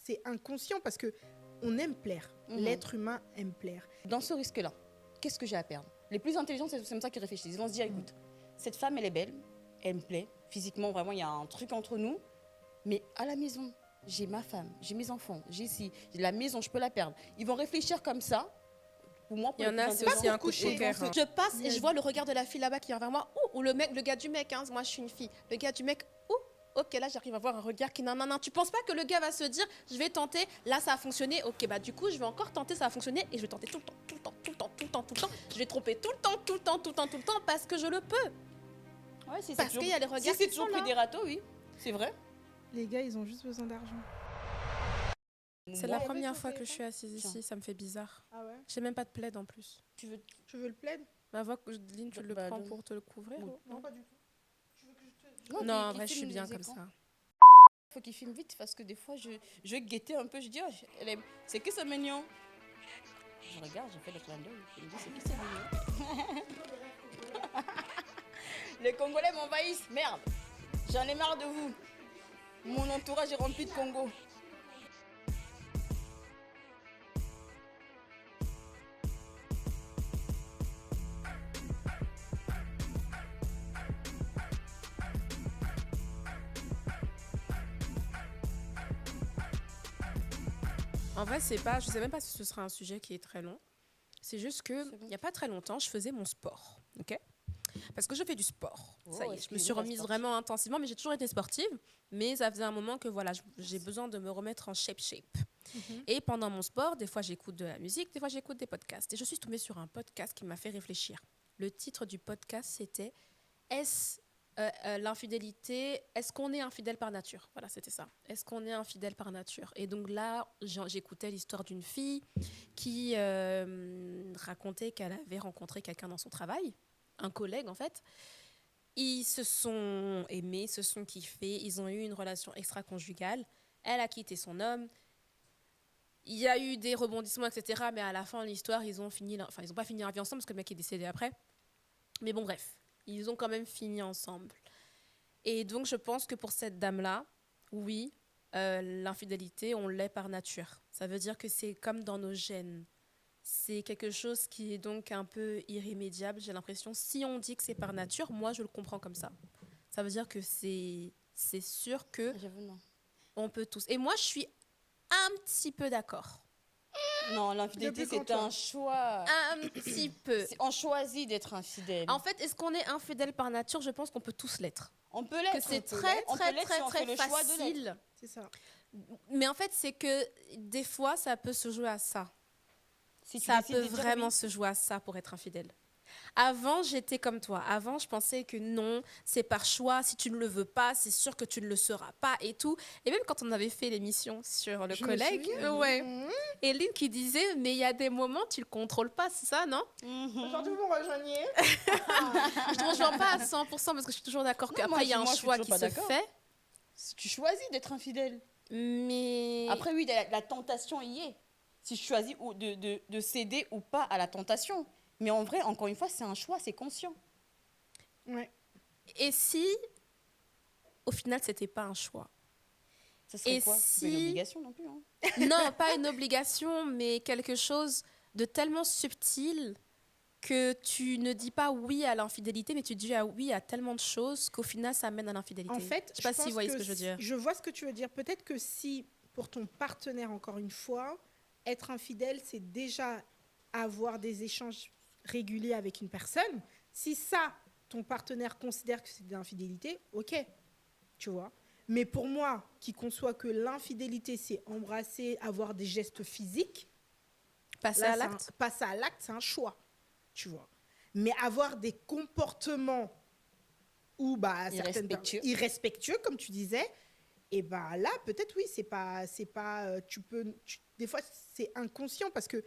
c'est inconscient parce que on aime plaire. L'être humain aime plaire. Dans ce risque-là, qu'est-ce que j'ai à perdre? Les plus intelligents, c'est comme ça qu'ils réfléchissent. Ils vont se dire, écoute, cette femme, elle est belle, elle me plaît, physiquement, vraiment, il y a un truc entre nous, mais à la maison, j'ai ma femme, j'ai mes enfants, j'ai la maison, je peux la perdre. Ils vont réfléchir comme ça. Pour moi, il y en a, c'est aussi un coup de poker. Hein. Je passe et je vois le regard de la fille là-bas qui vient vers moi, ou le gars du mec, hein, moi je suis une fille, le gars du mec, ok, là j'arrive à voir un regard qui non. Tu penses pas que le gars va se dire, je vais tenter, là ça a fonctionné, ok, bah du coup je vais encore tenter, ça a fonctionné et je vais tenter tout le temps. Je vais tromper tout le temps parce que je le peux. Ouais, si parce qu'il y a les regards si c'est toujours pris des râteaux, oui, c'est vrai. Les gars, ils ont juste besoin d'argent. C'est la première fois que je suis assise ici, ça me fait bizarre. Ah ouais? J'ai même pas de plaid en plus. Tu veux le plaid? Ma voix, Lynn, tu le prends pour te le couvrir? Non, pas du tout. Tu veux que je te... Non, en vrai, je suis bien comme ça. Il faut qu'il filme vite parce que des fois, je guettais un peu, je dis, oh, c'est que c'est mignon. Je regarde, j'ai fait le clin d'œil, je me dis, c'est que c'est mignon. Les Congolais m'envahissent, merde. J'en ai marre de vous. Mon entourage est rempli de Congo. En vrai, c'est pas, je sais même pas si ce sera un sujet qui est très long. C'est juste que il y a pas très longtemps, je faisais mon sport, ok? Parce que je fais du sport. Ça y est, je me suis remise vraiment intensivement, mais j'ai toujours été sportive. Mais ça faisait un moment que voilà, j'ai besoin de me remettre en shape. Et pendant mon sport, des fois j'écoute de la musique, des fois j'écoute des podcasts. Et je suis tombée sur un podcast qui m'a fait réfléchir. Le titre du podcast, c'était Est-ce l'infidélité, est-ce qu'on est infidèle par nature? Voilà, c'était ça. Est-ce qu'on est infidèle par nature? Et donc là, j'écoutais l'histoire d'une fille qui racontait qu'elle avait rencontré quelqu'un dans son travail, un collègue en fait. Ils se sont aimés, se sont kiffés, ils ont eu une relation extra-conjugale. Elle a quitté son homme. Il y a eu des rebondissements, etc. Mais à la fin de l'histoire, ils ont pas fini la vie ensemble parce que le mec est décédé après. Mais bon, bref. Ils ont quand même fini ensemble. Et donc, je pense que pour cette dame-là, oui, l'infidélité, on l'est par nature. Ça veut dire que c'est comme dans nos gènes. C'est quelque chose qui est donc un peu irrémédiable, j'ai l'impression. Si on dit que c'est par nature, moi, je le comprends comme ça. Ça veut dire que c'est sûr que on peut tous. Et moi, je suis un petit peu d'accord. Non, l'infidélité, c'est un choix. Un petit peu. On choisit d'être infidèle. En fait, est-ce qu'on est infidèle par nature? Je pense qu'on peut tous l'être. On peut l'être. Que c'est très facile. C'est ça. Mais en fait, c'est que des fois, ça peut se jouer à ça. Si ça peut vraiment se jouer à ça pour être infidèle. Avant, j'étais comme toi. Avant, je pensais que non, c'est par choix. Si tu ne le veux pas, c'est sûr que tu ne le seras pas et tout. Et même quand on avait fait l'émission sur le collègue, et Lynn qui disait, mais il y a des moments, tu ne le contrôles pas, c'est ça, non? Aujourd'hui, vous me rejoignez. Je ne te rejoins pas à 100% parce que je suis toujours d'accord qu'après, il y a un choix qui se fait. Tu choisis d'être infidèle. Mais... Après, oui, la tentation y est. Si je choisis de céder ou pas à la tentation. Mais en vrai, encore une fois, c'est un choix, c'est conscient. Ouais. Et si, au final, c'était pas un choix? Ça serait quoi? C'est une obligation non plus. Hein. Non, pas une obligation, mais quelque chose de tellement subtil que tu ne dis pas oui à l'infidélité, mais tu dis oui à tellement de choses qu'au final, ça mène à l'infidélité. En fait, je sais pas si vous voyez ce que je veux dire. Je vois ce que tu veux dire. Peut-être que si, pour ton partenaire, encore une fois, être infidèle, c'est déjà avoir des échanges régulier avec une personne, si ça, ton partenaire considère que c'est de l'infidélité, ok, tu vois. Mais pour moi, qui conçoit que l'infidélité, c'est embrasser, avoir des gestes physiques, passer à l'acte, c'est un choix, tu vois. Mais avoir des comportements ou irrespectueux, comme tu disais, et bah là, peut-être oui, des fois, c'est inconscient parce que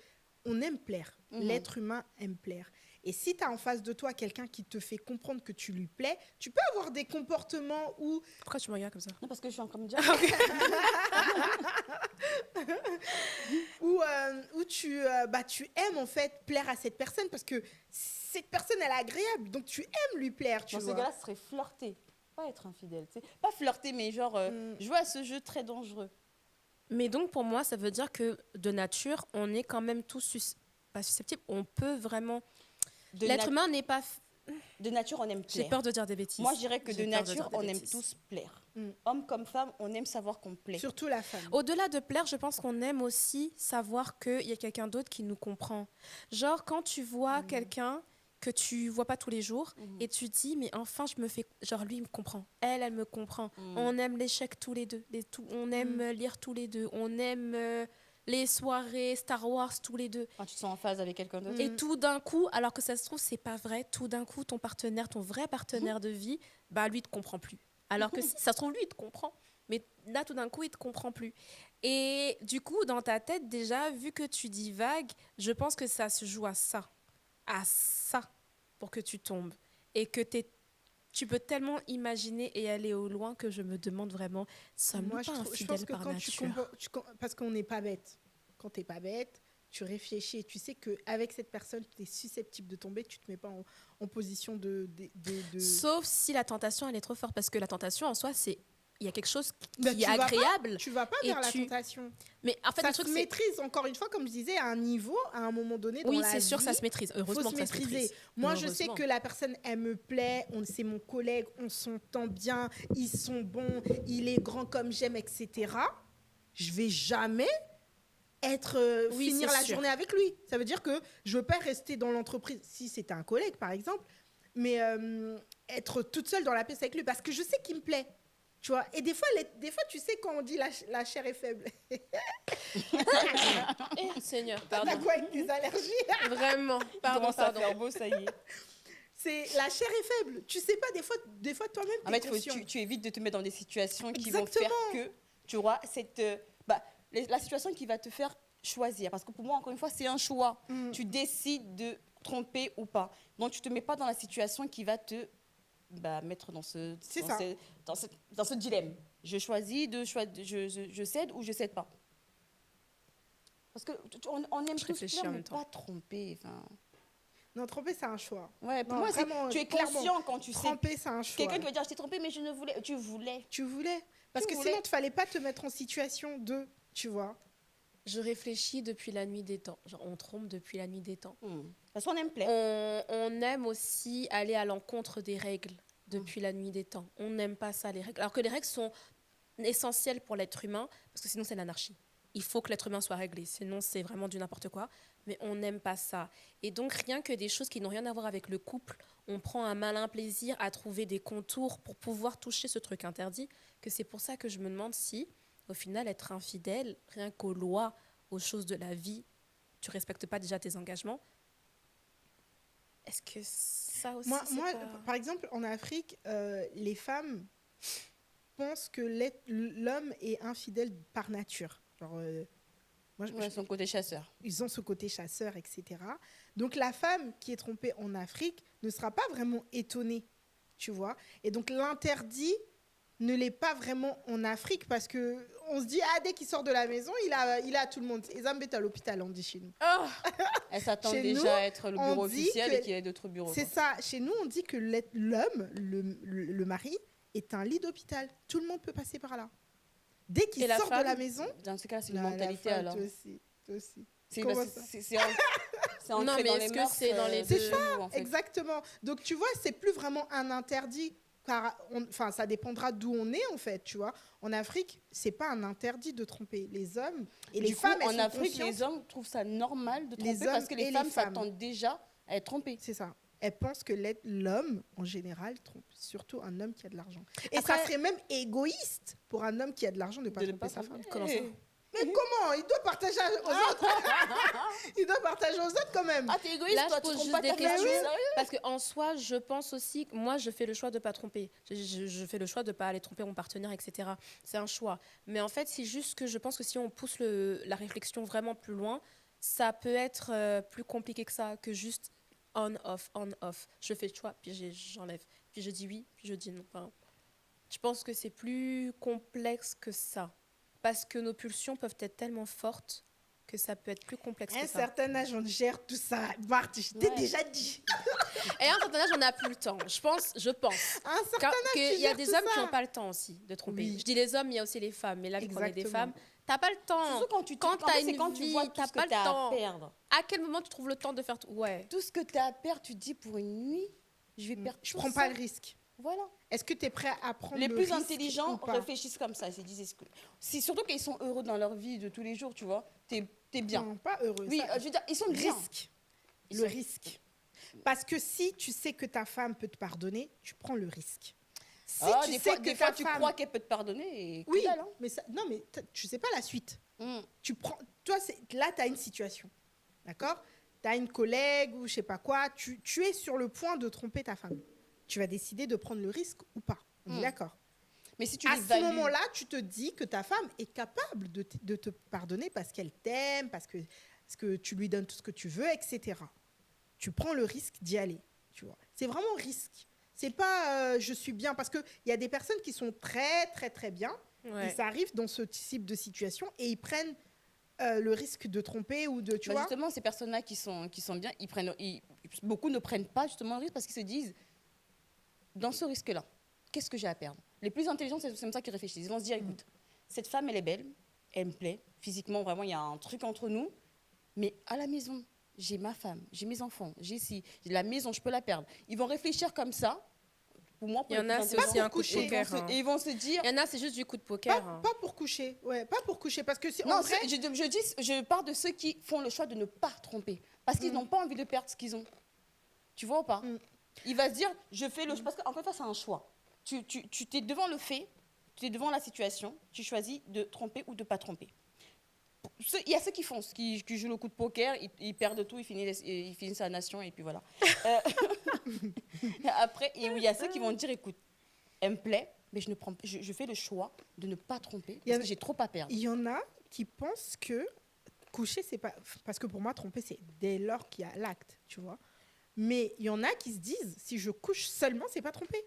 on aime plaire. L'être humain aime plaire. Et si tu as en face de toi quelqu'un qui te fait comprendre que tu lui plais, tu peux avoir des comportements où... Pourquoi tu me regardes comme ça? Non, parce que je suis en train de me dire... où tu aimes en fait plaire à cette personne parce que cette personne, elle est agréable. Donc tu aimes lui plaire, tu vois. Dans ce cas-là, ce serait flirter. Pas être infidèle. T'sais. Pas flirter, mais genre jouer à ce jeu très dangereux. Mais donc, pour moi, ça veut dire que de nature, on est quand même tous pas susceptibles. On peut vraiment... L'être humain n'est pas... De nature, on aime plaire. J'ai peur de dire des bêtises. Moi, je dirais que de nature, on aime tous plaire. Homme comme femme, on aime savoir qu'on plaît. Surtout la femme. Au-delà de plaire, je pense qu'on aime aussi savoir qu'il y a quelqu'un d'autre qui nous comprend. Genre, quand tu vois quelqu'un que tu vois pas tous les jours et tu dis, mais enfin, je me fais... Genre, lui, il me comprend. Elle me comprend. On aime l'échec tous les deux. On aime lire tous les deux. On aime... les soirées Star Wars tous les deux. Quand tu te sens en phase avec quelqu'un d'autre. Et tout d'un coup, alors que ça se trouve, c'est pas vrai, tout d'un coup, ton partenaire, ton vrai partenaire de vie, bah lui, il te comprend plus. Alors que si, ça se trouve, lui, il te comprend. Mais là, tout d'un coup, il te comprend plus. Et du coup, dans ta tête, déjà, vu que tu divagues, je pense que ça se joue à ça. À ça, pour que tu tombes. Et que tu peux tellement imaginer et aller au loin que je me demande vraiment, sommes-nous pas infidèles par nature? Parce qu'on n'est pas bête. Quand tu n'es pas bête, tu réfléchis et tu sais qu'avec cette personne, tu es susceptible de tomber, tu ne te mets pas en position de... Sauf si la tentation, elle est trop forte. Parce que la tentation, en soi, il y a quelque chose qui est agréable. Tu ne vas pas vers la tentation. Mais en fait, ça se maîtrise, encore une fois, comme je disais, à un niveau, à un moment donné dans la vie. Oui, c'est sûr, ça se maîtrise. Heureusement que ça se maîtrise. Moi, je sais que la personne, elle me plaît, c'est mon collègue, on s'entend bien, ils sont bons, il est grand comme j'aime, etc. Je ne vais jamais finir la journée avec lui. Ça veut dire que je ne veux pas rester dans l'entreprise, si c'était un collègue, par exemple, mais être toute seule dans la pièce avec lui, parce que je sais qu'il me plaît. Tu vois, et des fois, tu sais, quand on dit la chair est faible. Seigneur, pardon. T'as quoi avec tes allergies? Vraiment, pardon. Ça faire beau, ça y est. La chair est faible. Tu sais pas, des fois toi-même, en fait, tu évites de te mettre dans des situations qui Exactement. vont faire que tu auras la situation qui va te faire choisir. Parce que pour moi, encore une fois, c'est un choix. Tu décides de tromper ou pas. Donc, tu te mets pas dans la situation qui va te mettre dans ce dilemme. Je choisis, je cède ou je cède pas. Parce que on aime tous plaire, mais pas tromper. Non, tromper, c'est un choix. Ouais, pour moi, tu es conscient quand tu sais. Tromper, c'est un choix. Quelqu'un qui va dire, je t'ai trompé, mais je ne voulais... Tu voulais. Parce que sinon, il ne fallait pas te mettre en situation de, tu vois. Je réfléchis depuis la nuit des temps. Genre, on trompe depuis la nuit des temps. Parce qu'on aime plaire. On aime aussi aller à l'encontre des règles depuis la nuit des temps. On n'aime pas ça, les règles. Alors que les règles sont essentielles pour l'être humain, parce que sinon, c'est l'anarchie. Il faut que l'être humain soit réglé, sinon, c'est vraiment du n'importe quoi. Mais on n'aime pas ça. Et donc, rien que des choses qui n'ont rien à voir avec le couple, on prend un malin plaisir à trouver des contours pour pouvoir toucher ce truc interdit, que c'est pour ça que je me demande si... Au final, être infidèle, rien qu'aux lois, aux choses de la vie, tu ne respectes pas déjà tes engagements. Est-ce que ça aussi, moi, par exemple, en Afrique, les femmes pensent que l'homme est infidèle par nature. Genre, son côté chasseur. Ils ont ce côté chasseur, etc. Donc, la femme qui est trompée en Afrique ne sera pas vraiment étonnée, tu vois. Et donc, l'interdit ne l'est pas vraiment en Afrique parce qu'on se dit, dès qu'il sort de la maison, il a tout le monde. Les hommes sont à l'hôpital, on dit chez nous. Elle s'attend déjà à être le bureau officiel et qu'il y ait d'autres bureaux. C'est ça. Chez nous, on dit que l'homme, le mari, est un lit d'hôpital. Tout le monde peut passer par là. Dès qu'il sort de la maison... Dans ce cas, c'est une mentalité alors. Toi aussi. C'est ancré non, mais dans est-ce les que mœurs, c'est dans les deux? C'est ça, en fait. exactement. Donc, tu vois, c'est plus vraiment un interdit. Ça dépendra d'où on est, en fait, tu vois. En Afrique, c'est pas un interdit de tromper les hommes. Et les femmes, en Afrique, les hommes trouvent ça normal de tromper parce que les femmes s'attendent déjà à être trompées. C'est ça. Elles pensent que l'homme, en général, trompe. Surtout un homme qui a de l'argent. Et ça serait même égoïste pour un homme qui a de l'argent de ne pas tromper sa femme. Comment ça? Mais comment? Il doit partager aux autres. Il doit partager aux autres quand même. T'es égoïste, là, toi, je pose tu trompes juste pas des ta femme. questions. Parce qu'en soi, je pense aussi que moi, je fais le choix de ne pas tromper. Je fais le choix de ne pas aller tromper mon partenaire, etc. C'est un choix. Mais en fait, c'est juste que je pense que si on pousse la réflexion vraiment plus loin, ça peut être plus compliqué que ça, que juste on-off. Je fais le choix, puis j'enlève. Puis je dis oui, puis je dis non. Enfin, je pense que c'est plus complexe que ça. Parce que nos pulsions peuvent être tellement fortes que ça peut être plus complexe que ça. À un certain âge, on gère tout ça. Bart, je t'ai déjà dit. Et à un certain âge, on n'a plus le temps. Je pense. À un certain âge, il y a des hommes qui n'ont pas le temps aussi de tromper. Oui. Je dis les hommes, il y a aussi les femmes. Mais là, vu qu'on est des femmes, T'as pas le temps. Surtout quand tu Quand t'as une quand tu vie, vois tout t'as ce pas que le t'as temps. à perdre. À quel moment tu trouves le temps de faire tout? Ouais. Tout ce que t'as à perdre, tu te dis pour une nuit, je vais perdre Je tout prends ça. pas le risque. Voilà. Est-ce que tu es prêt à prendre Les le plus risque intelligents ou pas? réfléchissent comme ça. Ils se disent, si, surtout qu'ils sont heureux dans leur vie de tous les jours, tu vois, t'es bien. Non, pas heureux. Oui, ça. je veux dire, ils sont bien. Risque. Ils Le sont- risque. Parce que si tu sais que ta femme peut te pardonner, tu prends le risque. Si Ah, tu des sais fois, que des ta fois, tu femme... crois qu'elle peut te pardonner et que Oui, dalle, hein. mais non, mais tu sais pas la suite. Mm. Tu prends, toi, là, tu as une situation. D'accord? Tu as une collègue ou je sais pas quoi. Tu es sur le point de tromper ta femme. Tu vas décider de prendre le risque ou pas. On est d'accord? Mais si tu À ce l'évalues- moment-là, tu te dis que ta femme est capable de te pardonner parce qu'elle t'aime, parce que tu lui donnes tout ce que tu veux, etc. Tu prends le risque d'y aller. Tu vois. C'est vraiment risque. C'est pas je suis bien, parce qu'il y a des personnes qui sont très, très, très bien. Ouais. Et ça arrive dans ce type de situation et ils prennent le risque de tromper ou de, tu Bah, vois. justement, ces personnes-là qui sont bien, beaucoup ne prennent pas justement le risque parce qu'ils se disent, dans ce risque-là, qu'est-ce que j'ai à perdre? Les plus intelligents, c'est comme ça qu'ils réfléchissent. Ils vont se dire, écoute, cette femme, elle est belle, elle me plaît, physiquement, vraiment, il y a un truc entre nous, mais à la maison, j'ai ma femme, j'ai mes enfants, j'ai la maison, je peux la perdre. Ils vont réfléchir comme ça. Pour moi, pour Il y en les a, plus c'est intelligents, aussi un coup de coucher. poker. hein. et ils vont se dire, Il y en a, c'est juste du coup de poker. hein. Pas pour coucher. Ouais, pas pour coucher. Parce que non, en vrai, je parle de ceux qui font le choix de ne pas tromper. Parce qu'ils n'ont pas envie de perdre ce qu'ils ont. Tu vois ou pas? Il va se dire, je fais le choix. Parce qu'encore une fois, c'est un choix. Tu t'es devant le fait, tu es devant la situation, tu choisis de tromper ou de ne pas tromper. Il y a ceux qui font, qui jouent le coup de poker, ils perdent tout, ils finissent la nation et puis voilà. Après, il y a ceux qui vont dire, écoute, elle me plaît, mais je fais le choix de ne pas tromper parce que j'ai trop à perdre. il y en a qui pensent que coucher, c'est pas. Parce que pour moi, tromper, c'est dès lors qu'il y a l'acte, tu vois. Mais il y en a qui se disent, si je couche seulement, c'est pas tromper.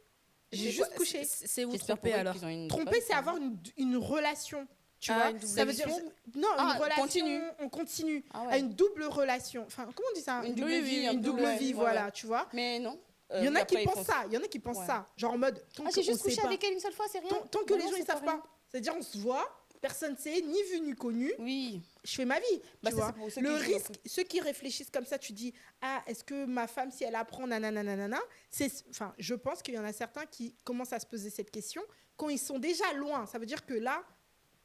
J'ai juste couché. C'est où J'espère tromper pour eux alors? qu'ils ont une Tromper, bonne c'est femme. avoir une relation. Tu Ah, vois, une double ça veut dire relation. non, Ah, une relation, continue. on continue Ah ouais. à une double relation. Enfin, comment on dit ça? Une double vie, une double ouais, vie, ouais, voilà, ouais. tu vois. Mais non. Il y en a qui Après, ils pensent font- ça, il y en a qui pensent Ouais. ça, genre en mode tant Ah, que j'ai on juste sait couché pas, avec elle une seule fois, c'est rien. tant que Bah les non, gens ils c'est savent rien. pas. C'est-à-dire on se voit, personne sait, ni vu ni connu, Oui. je fais ma vie, Bah, tu ça, vois. c'est pour ceux Le qui jouent risque, ceux qui réfléchissent comme ça, tu dis ah, est-ce que ma femme si elle apprend nanana, enfin, je pense qu'il y en a certains qui commencent à se poser cette question quand ils sont déjà loin. Ça veut dire que là,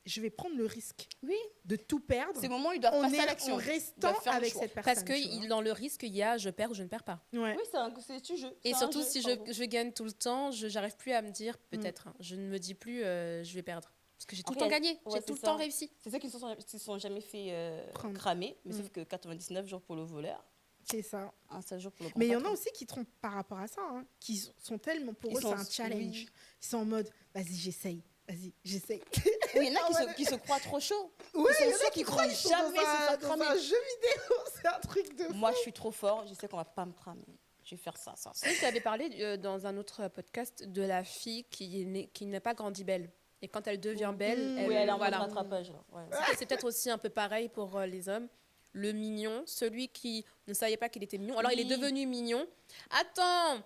je vais prendre le risque Oui. de tout perdre. Ces moments, ils doivent passer à l'action. En Ils restant doivent faire le avec choix. cette personne. Parce que tu vois. dans le risque, il y a je perds ou je ne perds pas. Ouais. Oui, c'est du jeu. Et C'est un surtout, jeu, si pardon. je gagne tout le temps, je n'arrive plus à me dire peut-être. Je ne me dis plus je vais perdre. Parce que j'ai tout le Après, temps gagné, ouais, j'ai c'est tout le ça. temps réussi. C'est ceux qui ne sont jamais fait Prendre. cramer, mais sauf que 99 jours pour le voleur, C'est ça. un seul jour pour le grand Mais il y en a patron. aussi qui trompent par rapport à ça, hein, qui sont tellement, pour Ils eux, c'est sont- un challenge. oui. Ils sont en mode, vas-y, j'essaye. Vas-y, j'essaye. Oui, il y en a Ah ouais. qui se croient trop chauds. Ouais, Ils sont il y en a sûrs qui qu'ils croient vont qu'ils sont jamais dans se faire dans cramer. un jeu vidéo. C'est un truc de Moi, je suis trop fort, je sais qu'on va pas me cramer. Je vais faire ça. Tu avais parlé dans un autre podcast de la fille qui n'a pas grandi belle. Et quand elle devient belle, Oui, elle est en mode voilà. rattrapage. Là. Ouais. C'est peut-être aussi un peu pareil pour les hommes. Le mignon, celui qui ne savait pas qu'il était mignon. Alors, il est Oui. devenu mignon. Attends,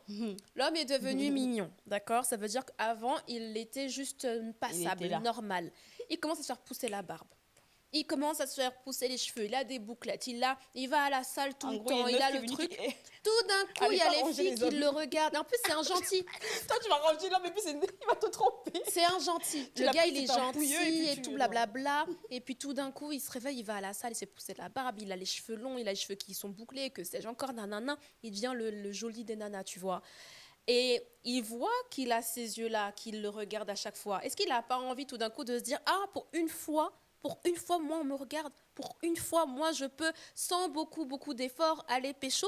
l'homme est devenu mignon, d'accord? Ça veut dire qu'avant, il était juste passable, était là. normal. Il commence à se faire pousser la barbe. Il commence à se faire pousser les cheveux. Il a des bouclettes. Il va à la salle tout En le gros, il y a temps. une Il meuf a qui est le venue truc. qui- Tout d'un coup, Allez il y a pas les ranger filles les qui hommes. le regardent. En plus, c'est un gentil. Toi, tu vas ranger là, mais puis il va te tromper. C'est un gentil. Tu Le l'as gars, pris, il est c'est un pouilleux, et gentil puis et tu- tout, blablabla. Et puis tout d'un coup, il se réveille, il va à la salle, il se fait pousser de la barbe, il a les cheveux longs, il a les cheveux qui sont bouclés, que sais-je encore, nanana. Il devient le joli des nanas, tu vois. Et il voit qu'il a ces yeux-là, qu'il le regarde à chaque fois. Est-ce qu'il n'a pas envie tout d'un coup de se dire, ah, pour une fois, moi, on me regarde. Pour une fois, moi, je peux, sans beaucoup d'efforts, aller pécho.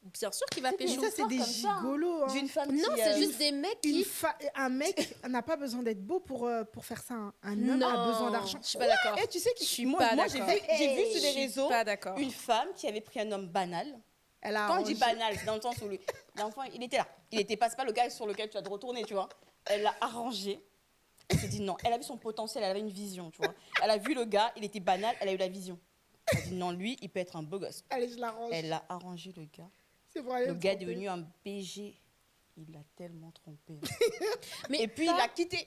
Bien sûr qu'il va Mais pécho. ça, c'est des comme ça. gigolos. hein. J'ai une femme Non, qui, c'est juste des mecs qui... Un mec n'a pas besoin d'être beau pour faire ça. Un homme a besoin d'argent. Je suis pas d'accord. Et tu sais, Je suis moi, pas moi, j'ai d'accord. vu sur Je les suis réseaux pas d'accord. une femme qui avait pris un homme banal. Elle a Quand je dis arrangé. banal, c'est dans le sens où l'enfant, il était là. Il était pas, c'est pas le gars sur lequel tu vas te retourner, tu vois. Elle l'a arrangé. Elle s'est dit non. Elle a vu son potentiel, elle avait une vision, tu vois. Elle a vu le gars, il était banal, elle a eu la vision. Elle a dit non, lui, il peut être un beau gosse. Allez, je l'arrange. Elle a arrangé le gars. C'est pour aller Le me gars est tromper. devenu un BG. Il l'a tellement trompé. Mais Et puis ça, il l'a quitté.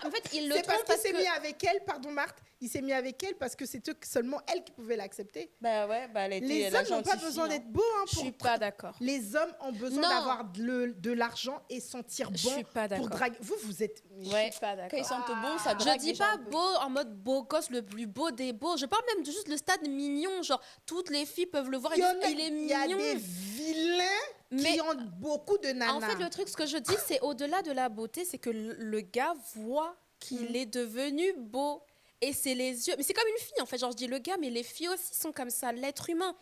en fait, il le C'est parce trompe qu'il s'est mis avec elle, pardon Marthe, il s'est mis avec elle parce que c'était seulement elle qui pouvait l'accepter. Bah ouais, bah elle était Les la hommes n'ont pas gentille besoin fille, d'être beaux. Hein, Je suis pas d'accord. Les hommes ont besoin Non. d'avoir de l'argent et sentir Je suis bon pas d'accord. pour draguer. Vous êtes... Ouais. Je suis pas Quand d'accord. ils sentent bon, ça Je drague dis déjà pas un peu. beau en mode beau gosse, le plus beau des beaux. Je parle même de juste le stade mignon. Genre, toutes les filles peuvent le voir et dire, il est Il y a mignon. des vilains Mais qui ont beaucoup de nanas. en fait, le truc, ce que je dis, c'est au-delà de la beauté, c'est que le gars voit qu'il est devenu beau. Et c'est les yeux. Mais c'est comme une fille, en fait. Genre, je dis le gars, mais les filles aussi sont comme ça. L'être humain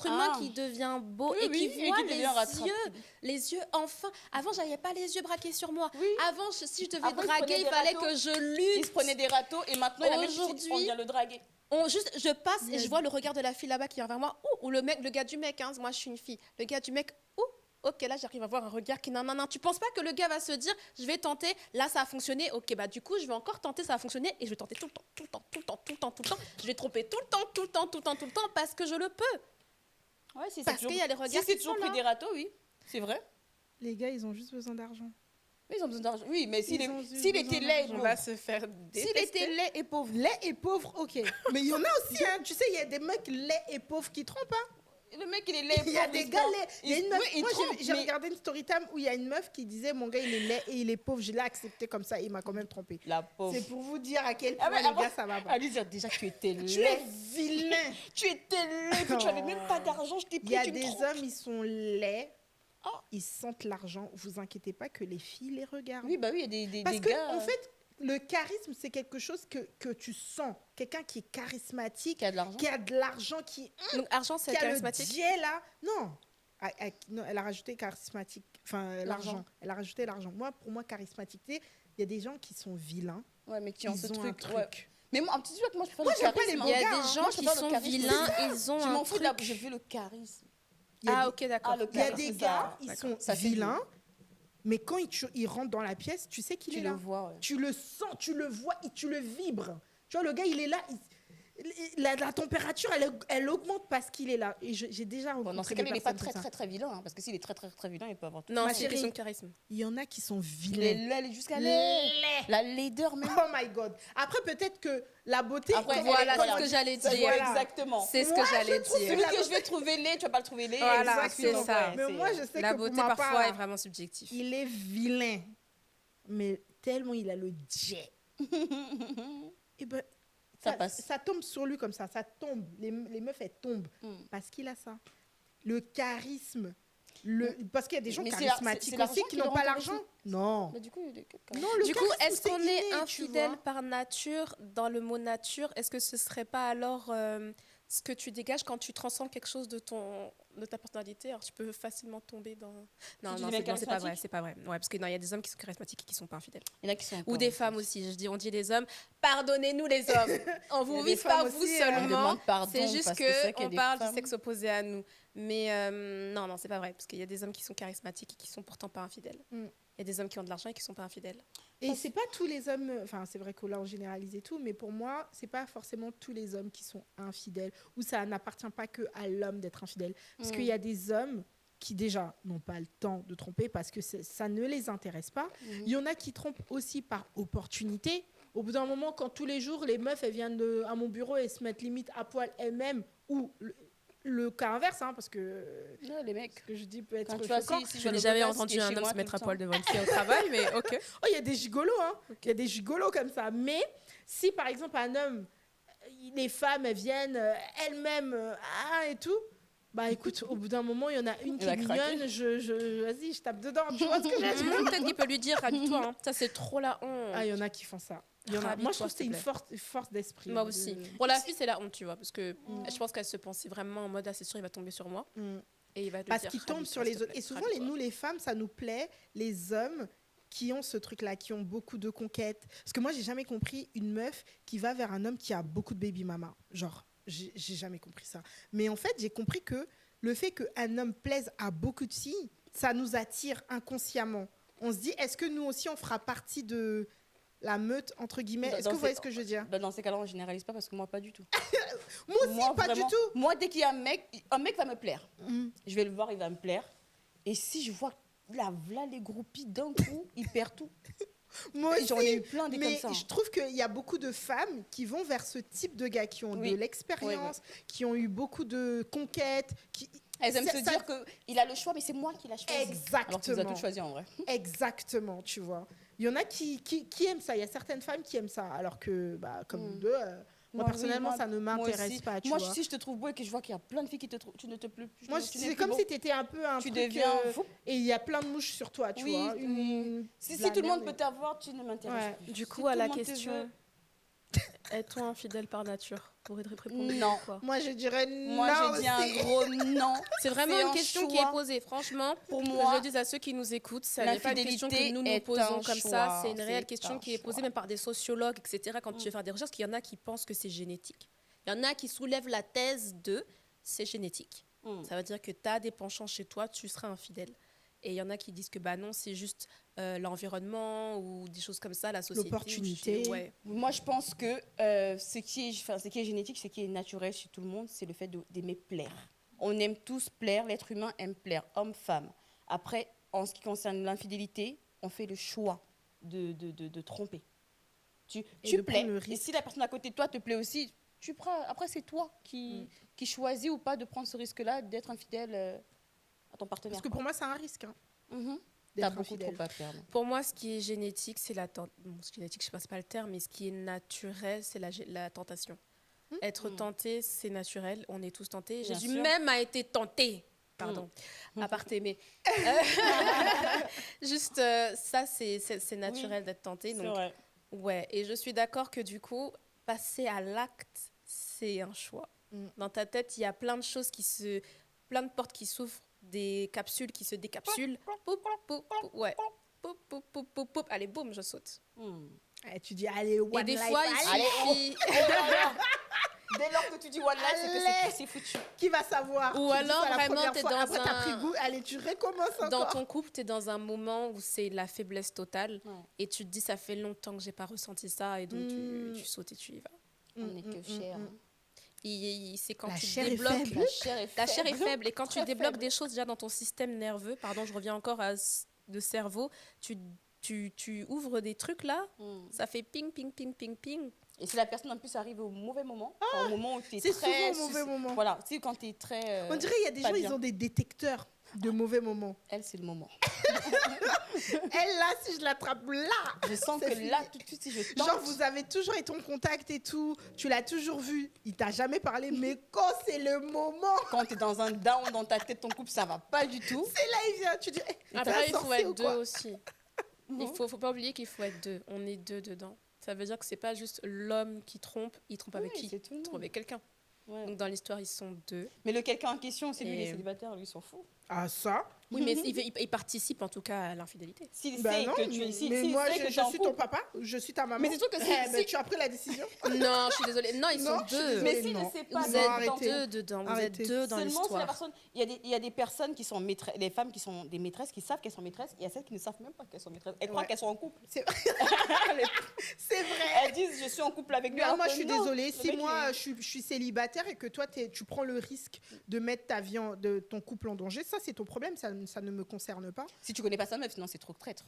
Ah. qui devient beau Oui, et oui, qui et voit qui devient rattrapable. les yeux enfin. Avant, j'avais pas les yeux braqués sur moi. Oui. Avant, si je devais Avant, il se draguer, prenait il des fallait râteaux. que je Il lutte. se prenait des râteaux et maintenant il a même Aujourd'hui, on vient le draguer. Je passe et je vois le regard de la fille là-bas qui vient vers moi. Ou le gars du mec, hein, moi je suis une fille. Le gars du mec, ok, là j'arrive à voir un regard qui non. Tu penses pas que le gars va se dire, je vais tenter, là ça a fonctionné, ok, bah du coup je vais encore tenter, ça a fonctionné et je vais tenter tout le temps. Je vais tromper tout le temps parce que je le peux. Ouais, si Parce qu'il y a les regards Si c'est qui toujours sont pris là. des râteaux, oui, c'est vrai. Les gars, ils ont juste besoin d'argent. Oui, ils ont besoin d'argent. Oui, mais s'il Ils ont s'il besoin était laid et On pauvre. va se faire S'il détester. était laid et pauvre. Laid et pauvre, ok. Mais il y en a aussi, hein. Tu sais, il y a des mecs laids et pauvres qui trompent. Hein. Le mec, il est laid et pauvre. Il y a des gars laids. Il y a une meuf. Oui, il Moi, trompe, j'ai mais- regardé une story time où il y a une meuf qui disait mon gars, il est laid et il est pauvre. Je l'ai accepté comme ça. Il m'a quand même trompé. La pauvre. C'est pour vous dire à quel point Ah ouais, les avant- gars, ça va pas. À lui dire déjà que tu étais Tu es laid. vilain. Tu étais laid, puis tu avais même pas d'argent, je t'ai Il pris, y a tu me des trompes. hommes, ils sont laids. Oh. Ils sentent l'argent. Vous inquiétez pas que les filles les regardent. Oui, bah oui, il y a des Parce des que, gars en fait, le charisme, c'est quelque chose que tu sens. Quelqu'un qui est charismatique, qui a de l'argent. qui a de l'argent, qui Donc argent, c'est a le charismatique. jet là. Non. Non, elle a rajouté charismatique. Enfin, l'argent. Elle a rajouté l'argent. Moi, pour moi, charismatique, il y a des gens qui sont vilains. Ouais, mais qui ont Ils ce ont un truc. truc. Ouais. Mais moi, un petit truc, moi, je préfère Moi, le j'aime pas charisme. les Il y a gars, des hein. gens Moi, je qui préfère le sont charisme. vilains, ils ont Je un m'en fous de la... truc. Je veux le charisme. Il y a Ah des- ok, d'accord. Ah, le Il y a charisme, des ça, gars, ils d'accord. sont Ça fait vilains, mais quand ils rentrent dans la pièce, tu sais qu'il Tu est le là. vois, ouais. Tu le sens, tu le vois et tu le vibres. Tu vois, le gars, il est là. La température, elle augmente parce qu'il est là. Et j'ai déjà Bon, rencontré dans ce des cas, il n'est pas personnes très, comme ça. très, très vilain. Hein, parce que s'il est très, très, très vilain, il peut avoir tout. Non, Ma c'est une chérie. question de charisme. Il y en a qui sont Il est vilains. laid jusqu'à laid. La laideur, même. Oh my God. Après, peut-être que la beauté... Après, quand- Voilà, voilà. c'est ce que j'allais Ça, dire. Voilà. Exactement. C'est ce Moi, que j'allais je trouve dire. Celui que je vais trouver laid, tu vas pas le trouver laid. Voilà, Exactement. c'est ça. Ouais, Mais c'est- moi, je sais La que beauté, pour ma parfois, part, est vraiment subjective. il est vilain. Mais tellement il a le jet. Et ben, Ça passe. Ça tombe sur lui comme ça. Ça tombe. Les meufs, elles tombent. Mm. Parce qu'il a ça. Le charisme. Parce qu'il y a des gens Mais c'est charismatiques l'argent aussi qui qui le n'ont rend pas l'argent. charismatique. Non. Mais du coup, il est Non, le Du coup, charisme, est-ce c'est qu'on est inné, tu infidèle vois. par nature? Dans le mot nature, est-ce que ce serait pas alors ce que tu dégages quand tu transcends quelque chose de ta personnalité? Alors tu peux facilement tomber dans... Non, tu non, deviens c'est pas vrai, charismatique c'est pas vrai. Ouais, parce qu'il y a des hommes qui sont charismatiques et qui sont pas infidèles. Il y en a qui sont Ou encore, des ouais. femmes aussi. On dit des hommes, pardonnez-nous les hommes. On Il y vous a des vise pas femmes vous aussi, On seulement. demande pardon C'est juste parce que c'est vrai qu'il y a qu'on des parle femmes- du sexe opposé à nous. Mais non, c'est pas vrai. Parce qu'il y a des hommes qui sont charismatiques et qui sont pourtant pas infidèles. Mm. Il y a des hommes qui ont de l'argent et qui sont pas infidèles. Et c'est pas tous les hommes, enfin c'est vrai que là on généralise et tout, mais pour moi c'est pas forcément tous les hommes qui sont infidèles ou ça n'appartient pas que à l'homme d'être infidèle, parce qu'il y a des hommes qui déjà n'ont pas le temps de tromper parce que ça ne les intéresse pas. Il y en a qui trompent aussi par opportunité. Au bout d'un moment, quand tous les jours les meufs elles viennent à mon bureau et se mettent limite à poil elles-mêmes ou le cas inverse, hein, parce que Non, les mecs. ce que je dis peut être Quand tu vois, choquant. si Je je n'ai le jamais godasse qui entendu est un chez homme moi se mettre à tout le poil temps. devant une fille au travail, mais ok. Oh, il y a des gigolos, hein. Il y a des gigolos comme ça. Mais si, par exemple, un homme, les femmes, elles viennent elles-mêmes et tout, bah écoute, au bout d'un moment, il y en a une qui va est craquer. mignonne, vas-y, je tape dedans. Tu vois ce que je veux dire? Peut-être qu'il peut lui dire, habille-toi. Hein. Ça, c'est trop la honte. Ah, il y en a qui font ça. Il y en a. Rabis-toi, Moi, je trouve que c'est s'il une te force d'esprit. Moi de- aussi. Pour la fille, c'est la honte, tu vois. Parce que je pense qu'elle se pensait vraiment en mode, ah, c'est sûr, il va tomber sur moi. Mm. Et il va lui Parce dire, qu'ils tombent rabis-toi, sur s'il les te autres. plaît, Et souvent, rabis-toi. nous, les femmes, ça nous plaît, les hommes qui ont ce truc-là, qui ont beaucoup de conquêtes. Parce que moi, j'ai jamais compris une meuf qui va vers un homme qui a beaucoup de baby mama. Genre, j'ai jamais compris ça. Mais en fait, j'ai compris que le fait qu'un homme plaise à beaucoup de filles, ça nous attire inconsciemment. On se dit, est-ce que nous aussi, on fera partie de la meute, entre guillemets? Est-ce que vous voyez ce que je veux dire? Bah, dans ces cas-là, on généralise pas parce que moi, pas du tout. Moi aussi, Moi, pas vraiment, du tout. Moi, dès qu'il y a un mec va me plaire. Mm. Je vais le voir, il va me plaire. Et si je vois là les groupies d'un coup, il perd tout. Moi aussi. J'en ai eu plein des Mais comme ça. je trouve qu'il y a beaucoup de femmes qui vont vers ce type de gars, qui ont Oui. de l'expérience, qui ont eu beaucoup de conquêtes. Elles aiment ça- se ça- dire qu'il a le choix, mais c'est moi qui l'a choisi. Alors qu'il a Exactement. tout choisi en vrai. Exactement, tu vois. Il y en a qui aiment ça. Il y a certaines femmes qui aiment ça. Alors que, comme Mm. deux, moi, oui, personnellement, moi- ça ne moi m'intéresse aussi. pas, tu Moi, vois. si je te trouve beau et que je vois qu'il y a plein de filles qui tu ne te plais plus. Moi, tu n'es c'est plus comme beau. si tu étais un peu un Tu truc, deviens fou. et il y a plein de mouches sur toi, tu Oui, vois. oui. Si de la tout le monde merde, peut t'avoir, tu ne m'intéresses Ouais. plus. Du Si coup, tout à le la monde te question, veut- es-tu infidèle par nature? Pour répondre Non. quoi. Moi, je dirais non. Moi, je dis un aussi. gros non. C'est vraiment C'est une un question qui choix. est posée. Franchement, Pour que moi, je le dise à ceux qui nous écoutent, ça n'est pas une question que l'infidélité nous nous est posons un comme choix. ça. C'est une réelle C'est question un qui est posée choix. même par des sociologues, etc. Quand tu veux faire des recherches, il y en a qui pensent que c'est génétique. Il y en a qui soulèvent la thèse de c'est génétique. Ça veut dire que tu as des penchants chez toi, tu seras infidèle. Et il y en a qui disent que bah non, c'est juste l'environnement ou des choses comme ça, la société. L'opportunité. Ouais. Moi, je pense que ce qui est génétique, ce qui est naturel chez tout le monde, c'est le fait d'aimer plaire. On aime tous plaire, l'être humain aime plaire, homme, femme. Après, en ce qui concerne l'infidélité, on fait le choix de tromper. Tu de plais. prendre le Et risque. si la personne à côté de toi te plaît aussi, tu prends. Après, c'est toi qui choisis ou pas de prendre ce risque-là, d'être infidèle à ton partenaire. Parce que pour moi, c'est un risque, hein, T'as d'être beaucoup infidèle. trop à perdre. Pour moi, ce qui est génétique, c'est la tentation. Bon, ce qui est génétique, je ne sais pas le terme, mais ce qui est naturel, c'est la tentation. Être tenté, c'est naturel. On est tous tentés. Bien Jésus sûr. même a été tenté. Pardon. À part t'aimer. Juste, ça, c'est naturel d'être tenté. C'est Donc, vrai. ouais. Et je suis d'accord que du coup, passer à l'acte, c'est un choix. Dans ta tête, il y a plein de choses plein de portes qui s'ouvrent, des capsules qui se décapsulent. Poup, poup, poup, ouais. Poup, poup, poup, poup, poup. Allez, boum, je saute. Eh, tu dis, allez, one Et des life, fois, allez, il suffit. Dès lors que tu dis one life, c'est Allez. que c'est foutu. qui va savoir? Ou Tu dis alors, ça la vraiment, première t'es fois, dans après, t'as un- pris goût, allez, tu recommences encore. Dans ton couple, tu es dans un moment où c'est la faiblesse totale. Ouais. Et tu te dis, ça fait longtemps que j'ai pas ressenti ça. Et donc, tu sautes et tu y vas. On n'est que chair. C'est quand La tu chair est débloques. faible. La chair est Ta chair est faible. faible. Et quand tu Très débloques faible. des choses déjà dans ton système nerveux, pardon, je reviens encore à le cerveau, tu ouvres des trucs là, ça fait ping, ping, ping, ping, ping. Et si la personne en plus arrive au mauvais moment, enfin, au moment où tu es c'est très... souvent au mauvais moment. Voilà, tu sais, quand tu es très... On dirait il y a des pas gens, bien. ils ont des détecteurs de mauvais moments. Elle, c'est le moment. Elle, là, si je l'attrape là, Je sens C'est que fini. là, tout de suite, si je tente... genre, vous avez toujours été en contact et tout, tu l'as toujours vu, il t'a jamais parlé, mais quand c'est le moment, Quand tu es dans un down dans ta tête, ton couple, ça va pas du tout. c'est là, il vient, tu dis, eh, Après, t'es il faut sorcier être ou deux quoi? aussi. Il faut pas oublier qu'il faut être deux. On est deux dedans. Ça veut dire que c'est pas juste l'homme qui trompe, il trompe avec Oui, qui? c'est tout le Il trompe monde. avec quelqu'un. Ouais. Donc dans l'histoire, ils sont deux. Mais le quelqu'un en question, c'est lui, il Et- est célibataire, lui, il s'en fout. Ah, ça? Oui, mais il participe en tout cas à l'infidélité. S'il Bah sait non, que tu es... mais moi, sait que je t'es en suis ton couple. papa, je suis ta maman. Mais c'est sûr que si- Eh, ben, si- tu as pris la décision. Non, je suis désolée. Non, ils Non, sont je suis deux. désolée. Mais s'il non. ne sait pas... Vous Non, êtes arrêtez. deux dedans. Vous Arrêtez. êtes deux dans Seulement si la l'histoire. personne... Il y a des personnes qui sont maîtresses, des femmes qui sont des maîtresses, qui savent qu'elles sont maîtresses, et il y a celles qui ne savent même pas qu'elles sont maîtresses. Elles croient Ouais. qu'elles sont en couple. C'est c'est vrai. Elles disent, je suis en couple avec lui. Non, alors moi, que je suis non, désolée. le Si mec, moi, il- je suis célibataire et que toi, tu prends le risque de mettre ta vie, de ton couple en danger, ça, c'est ton problème. Ça ne me concerne pas. Si tu connais pas sa meuf, sinon c'est trop traître.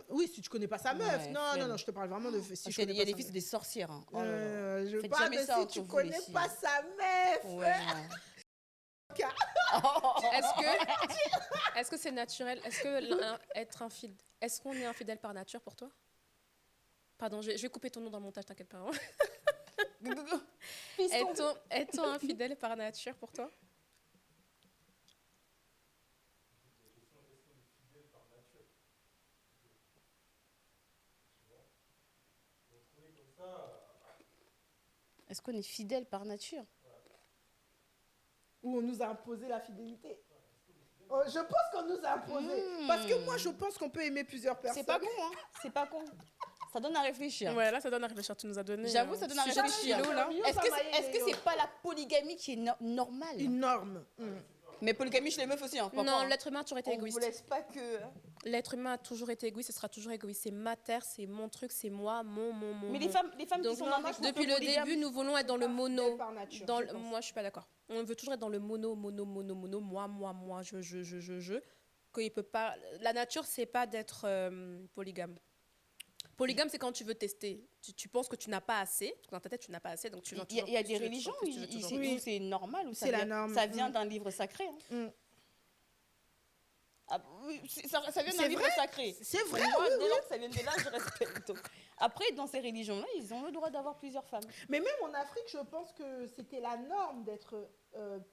Oui, si tu connais pas sa meuf. Ouais, Non, flemme. je te parle vraiment de si Parce je qu'il connais y a pas des sa filles, c'est meuf. des sorcières. Hein. Oh là là. Je Faites parle jamais de ça si entre tu vous, connais les filles. pas sa meuf. Ouais, non. Est-ce que c'est naturel? Est-ce que être infidèle, est-ce qu'on est infidèle par nature pour toi? Pardon, je vais couper ton nom dans le montage, t'inquiète pas. Hein. Fiston. Est-on infidèle par nature pour toi? Est-ce qu'on est fidèle par nature? Où on nous a imposé la fidélité. Oh, je pense qu'on nous a imposé. Parce que moi, je pense qu'on peut aimer plusieurs personnes. C'est pas con, hein. C'est pas con. Ça donne à réfléchir. Ouais, là, ça donne à réfléchir. Tu nous as donné. J'avoue, ça donne à sujet de réfléchir. philo, là. Est-ce que c'est pas la polygamie qui est normale? Une norme. Mais polygamie chez les meufs aussi, hein. crois pas, Non, hein. l'être humain a toujours été On vous égoïste. laisse pas que... L'être humain a toujours été égoïste, ce sera toujours égoïste. C'est ma terre, c'est mon truc, c'est moi, mon. Mais les mon. femmes Donc, qui sont dans des couples depuis le polygames- début, nous voulons être dans le mono. Par nature, Dans je pense. moi, je suis pas d'accord. On veut toujours être dans le mono, moi, je. Que il peut pas. La nature, c'est pas d'être polygame. Polygame, c'est quand tu veux tester. Tu penses que tu n'as pas assez. Dans ta tête, tu n'as pas assez. Donc tu veux Il y a des tu veux religions toujours plus, tu veux toujours où c'est normal, où C'est la norme. ça vient d'un livre sacré. Hein. Mm. Ah, oui, ça vient C'est d'un livre vrai. sacré. C'est vrai, Moi, oui, dès lors que ça vient de là, je respecte. Donc, après, dans ces religions-là, ils ont le droit d'avoir plusieurs femmes. Mais même en Afrique, je pense que c'était la norme d'être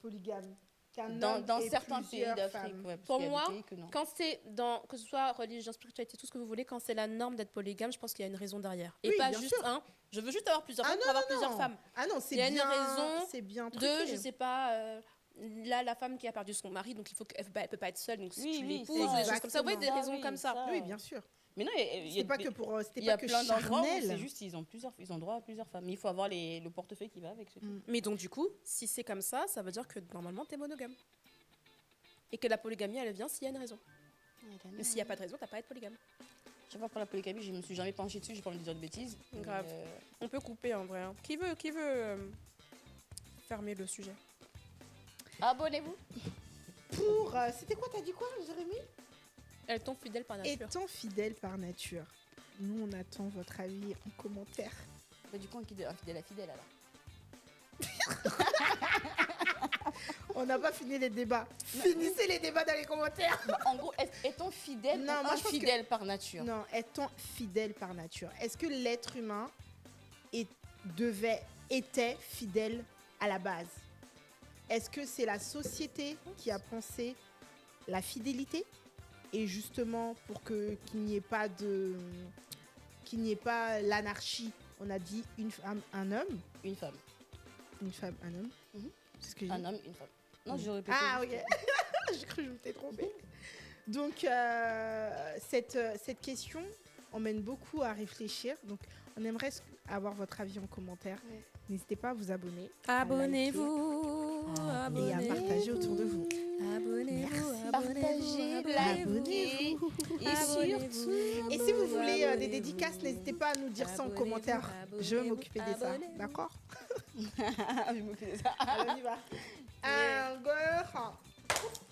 polygame. Qu'un homme Dans ait certains pays plusieurs d'Afrique. femmes. Ouais, parce Pour qu'il y a moi, des pays que non. Quand c'est dans, que ce soit religion, spiritualité, tout ce que vous voulez, quand c'est la norme d'être polygame, je pense qu'il y a une raison derrière. Et Oui, pas bien juste sûr. je veux juste avoir plusieurs Ah femmes non, pour avoir non, plusieurs non. femmes. Ah non, c'est Il y a bien. une raison C'est bien De, truqué. je sais pas, là, la femme qui a perdu son mari, donc il faut qu'elle peut pas être seule, donc si Oui, tu oui, l'épouses, c'est ou des choses comme ça. Vous voyez, des exactement. raisons Ah comme oui, ça. ça. Oui, bien sûr. Mais non, C'était pas que pour. C'était il y a pas que plein d'endroits où charnel. c'est juste ils ont droit à plusieurs femmes. Il faut avoir le portefeuille qui va avec. C'est tout. Mais donc, du coup, si c'est comme ça veut dire que normalement, t'es monogame. Et que la polygamie, elle vient s'il y a une raison. Mais s'il n'y a pas de raison, t'as pas à être polygame. Je sais pas pour la polygamie, je me suis jamais penchée dessus, j'ai pas envie de dire de bêtises. Grave. Mais, On peut couper en vrai. Hein. Qui veut fermer le sujet? abonnez-vous. Pour. C'était quoi, t'as dit quoi, Jérémy? Elle tombe fidèle par nature. Étant fidèle par nature. Nous, on attend votre avis en commentaire. Bah, du coup, un fidèle à fidèle alors. On n'a pas fini les débats. Finissez les débats dans les commentaires. En gros, est-on fidèle Non, ou moi, je pense infidèle par nature? Non, étant fidèle par nature. Est-ce que l'être humain était fidèle à la base? Est-ce que c'est la société qui a pensé la fidélité? Et justement, pour qu'il n'y ait pas l'anarchie, on a dit une femme, un homme. Une femme. Une femme, un homme. Mhm. C'est ce que j'ai Un dit. homme, une femme. Non, je répète. Ah, ok. J'ai cru que je m'étais trompée. Donc, cette question emmène beaucoup à réfléchir. Donc, on aimerait avoir votre avis en commentaire. Ouais. N'hésitez pas à vous abonner. Abonnez-vous. Et à partager autour de vous. Abonnez-vous. Partagez, likez. Et surtout. Et si vous voulez des dédicaces, n'hésitez pas à nous dire ça en commentaire. Je vais m'occuper de ça. D'accord? Je m'occupe de ça. Alors, on y va. Un, deux, un.